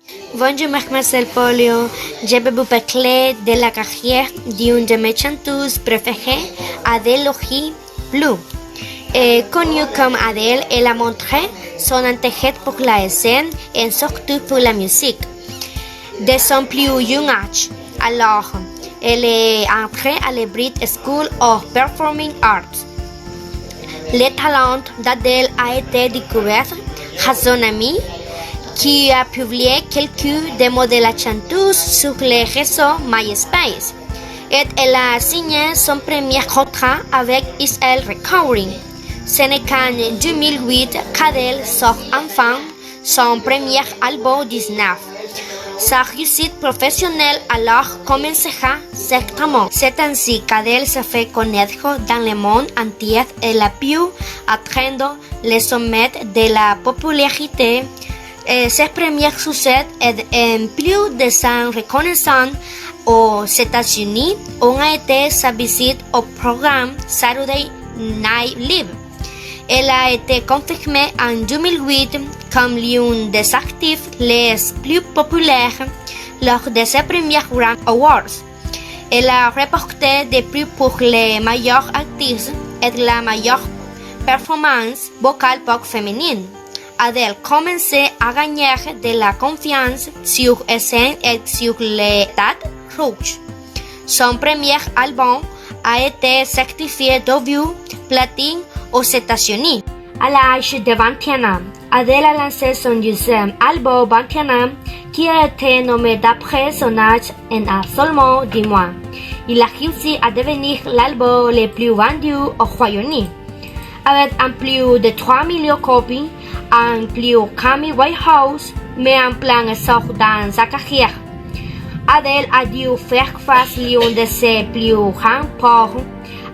Bonjour, mademoiselle Polio. Je vais vous parler de la carrière d'une de mes chanteuses préférées, Adele Lohi Blue. Connue comme Adele, elle a montré son intérêt pour la scène et surtout pour la musique. Dès son plus jeune âge, alors, elle est entrée à la Brit School of Performing Arts. Le talent d'Adele a été découvert par son ami qui a publié quelques démos de la chanteuse sur les réseaux MySpace. Et elle a signé son premier contrat avec Israel Recording. Ce n'est qu'en 2008 qu'Adele sort enfin son premier album 19. Sa réussite professionnelle alors commencera certainement. C'est ainsi qu'Adele se fait connaître dans le monde entier et a pu atteindre le sommet de la popularité. Ses premiers succès en plus de sa reconnaissance aux États-Unis ont été sa visite au programme Saturday Night Live. Elle a été confirmée en 2008 comme l'une des actrices les plus populaires lors de ses premiers Grammy Awards. Elle a remporté des prix pour les meilleures actrices et la meilleure performance vocale pop féminine. Adele commençait à gagner de la confiance sur scène et sur les dates rouges. Son premier album a été certifié double platine aux États-Unis. À l'âge de 21 ans, Adele a lancé son deuxième album 21 ans qui a été nommé d'après son âge en seulement 10 mois. Il a réussi à devenir l'album le plus vendu au Royaume-Uni. Avec un plus de 3 millions de copies, un plus Grammy White House, mais en plein essor dans sa carrière. Adele a dû faire face à l'une de ses plus grands problèmes,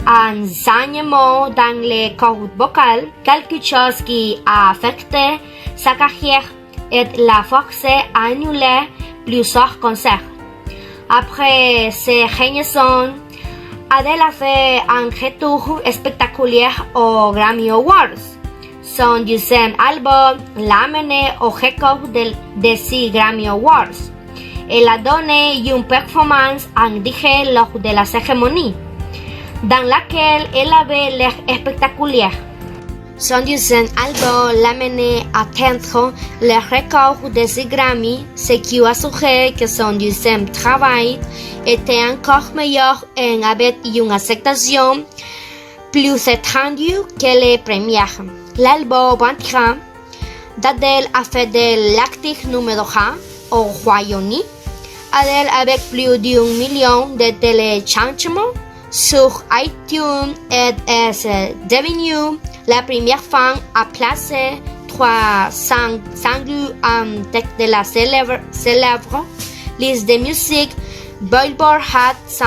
un saignement dans les cordes vocales, quelque chose qui a affecté sa carrière et l'a forcé à annuler plusieurs concerts. Après ces réunions, Adele a fait un retour spectaculaire aux Grammy Awards. Son deuxième album l'a mené au record de 6 Grammy Awards. Elle a donné une performance en direct lors de la cérémonie, dans laquelle elle avait l'air spectaculaire. Son deuxième album l'a mené à atteindre le record de 6 Grammy, ce qui assurait que son deuxième travail était encore meilleur et avec une acceptation plus étendue que les premières. L'album 21 d'Adele a fait de l'actrice numéro 1 au Royaume-Uni. Adele avec plus d'1 million de téléchargements sur iTunes et est devenue la première femme à placer 300 singles en tête de la célèbre liste de musique Billboard Hot 100.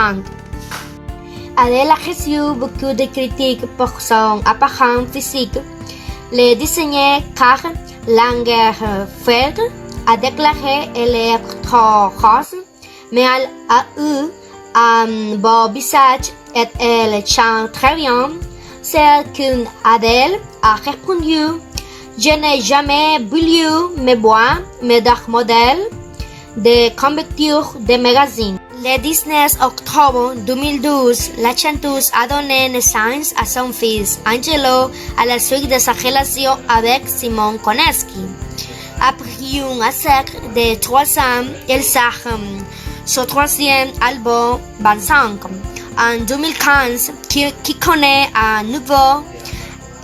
Adele a reçu beaucoup de critiques pour son apparence physique. Le designer Karl Lagerfeld a déclaré qu'elle est trop rose, mais elle a eu un beau visage et elle chante très bien. C'est qu'Adele a répondu: je n'ai jamais voulu me voir meilleur modèle de couverture de magazine. Le 19 octobre 2012, la chanteuse a donné naissance à son fils Angelo à la suite de sa relation avec Simon Koneski. Après un essai de 3 ans, elle sort son troisième album 25 en 2015 qui connaît à nouveau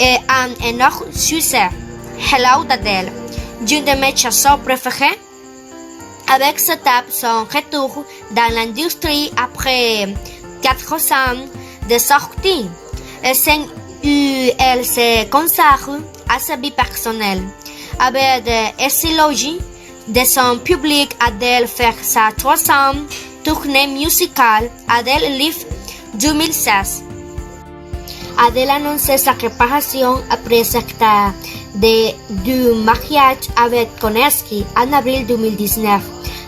et un énorme succès. Hello d'Adele, une de mes chansons préférées. Avec cette étape, son retour dans l'industrie après 4 ans de sortie, elle se consacre à sa vie personnelle. Avec des éloges de son public, Adele fait sa 300e tournée musicale Adele Live 2016. Adele annonce sa préparation après l'acte du mariage avec Koneski en avril 2019,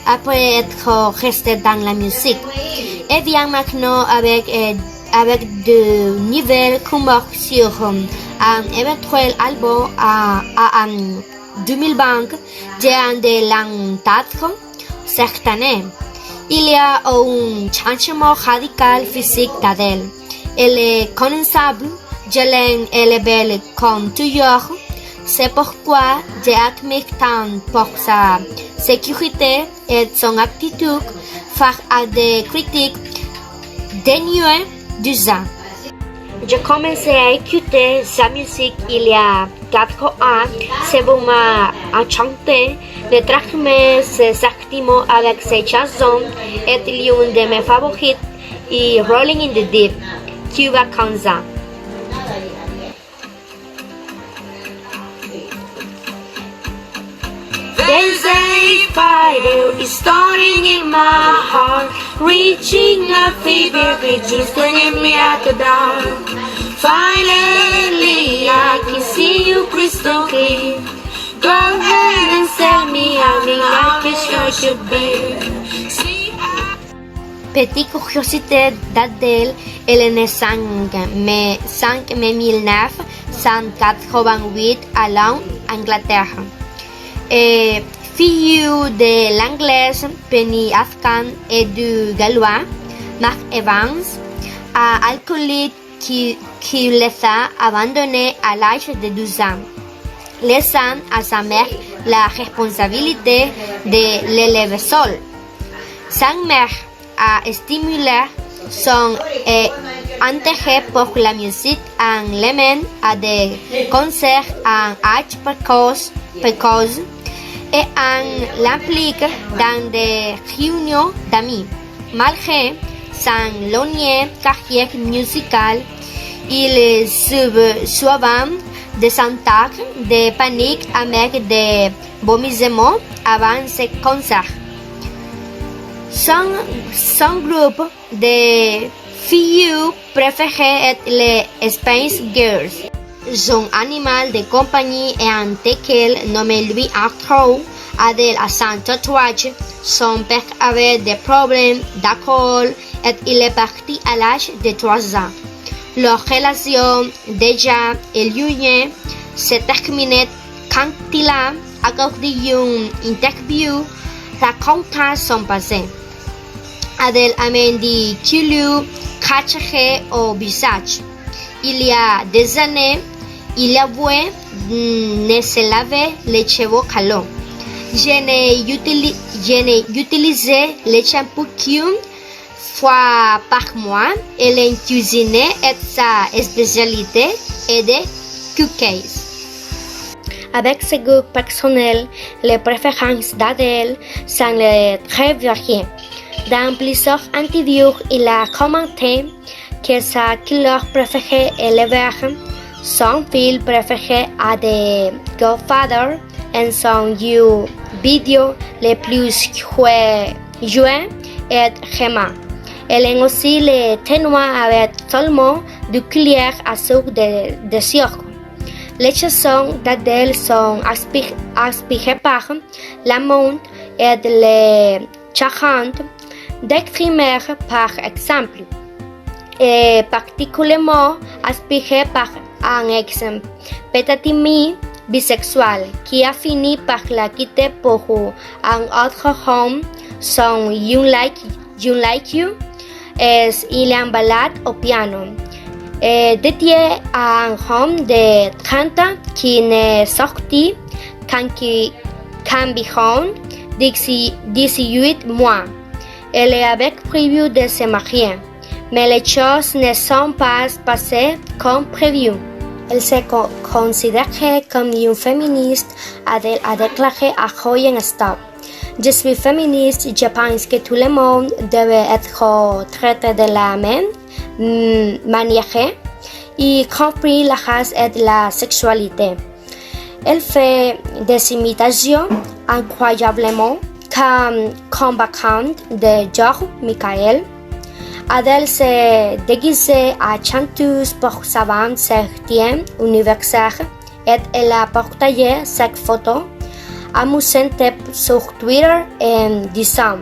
après être restée dans la musique. Elle vient maintenant avec de nouvelles rumeurs sur un éventuel album à 2020 de l'entendre cette année. Il y a un changement radical physique d'Adèle. Elle est connaissable, jeune et belle comme toujours. C'est pourquoi j'admire tant pour sa sécurité et son aptitude face à des critiques dénuées d'usage. J'ai commencé à écouter sa musique il y a 4 ans. C'est vraiment enchanté de transmettre ses sentiments avec ses chansons est l'une de mes favorites et Rolling in the Deep, Cuba Kanza. There's a fire is starting in my heart, reaching a fever pitch, is bringing me at the dark. Finally, I can see you crystal clear. Go ahead and set me out, and I can show you be. Petite curiosité d'Adèle, elle est née 5 mai 1988 à Londres, Angleterre. Et fille de l'anglaise Penny Afghan et du gallois Mark Evans, alcoolique qui les a abandonnés à l'âge de 12 ans, laissant à sa mère la responsabilité de l'élever seule. Sa mère a stimulé son intérêt pour la musique en l'emmène à des concerts en âge précoce et en l'implique dans des réunions d'amis. Malgré son longue carrière musicale, il subit souvent des attaques de panique avec des vomissements avant ses concerts. Son groupe de filles préféré est les Spice Girls. Son animal de compagnie est un teckel nommé Louis Armstrong. Adèle a son tatouage. Son père avait des problèmes d'alcool et il est parti à l'âge de 3 ans. Leur relation déjà éloignée s'est terminée quand il a accordé une interview racontant son passé. Adèle amène des kilos cachés au visage. Il y a des années, il avouait ne se laver les cheveux calons. Je n'ai utilisé le shampoing qu'une fois par mois et la cuisine est sa spécialité et des cookies. Avec ses goûts personnels, les préférences d'Adèle sont très variées. Dans plusieurs interviews, il a commenté que sa couleur préférée est le vert, son film préféré est The Godfather et son jeu vidéo le plus joué est Rema. Elle aime aussi les thés noirs avec seulement du cuillère à sucre de sucre. Les chansons d'Adèle sont inspirées par la mode et les chansons d'exprimer par exemple, et particulièrement inspirée par un ex pétatimi bisexuel qui a fini par la quitter pour un autre homme. Son You Like You est une ballade au piano dédiée à un homme de 30 ans qui n'est sorti qu'environ 18 mois. Elle avait prévu de se marier, mais les choses ne sont pas passées comme prévu. Elle se considérait comme une féministe. Adèle a déclaré à Rolling Stone: Je suis féministe, je pense que tout le monde devait être traité de la même manière, y compris la race et la sexualité. Elle fait des imitations incroyablement convaincantes de George Michael. Adèle s'est déguisée en chanteuse pour sa 27e anniversaire et elle a partagé cette photo amusante sur Twitter en disant: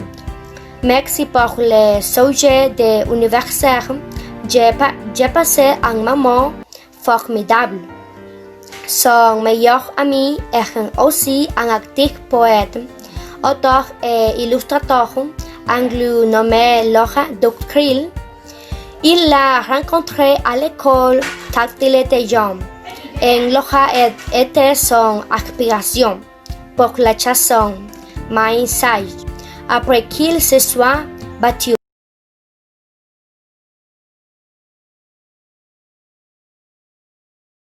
Merci pour le sujet de l'anniversaire. J'ai passé un moment formidable. Son meilleur ami est aussi un actif poète, auteur et illustrateur anglais nommé Laura Dockrill. Il l'a rencontré à l'école tactile de Jean, et Laura était son inspiration pour la chanson My Side, après qu'il se soit battu.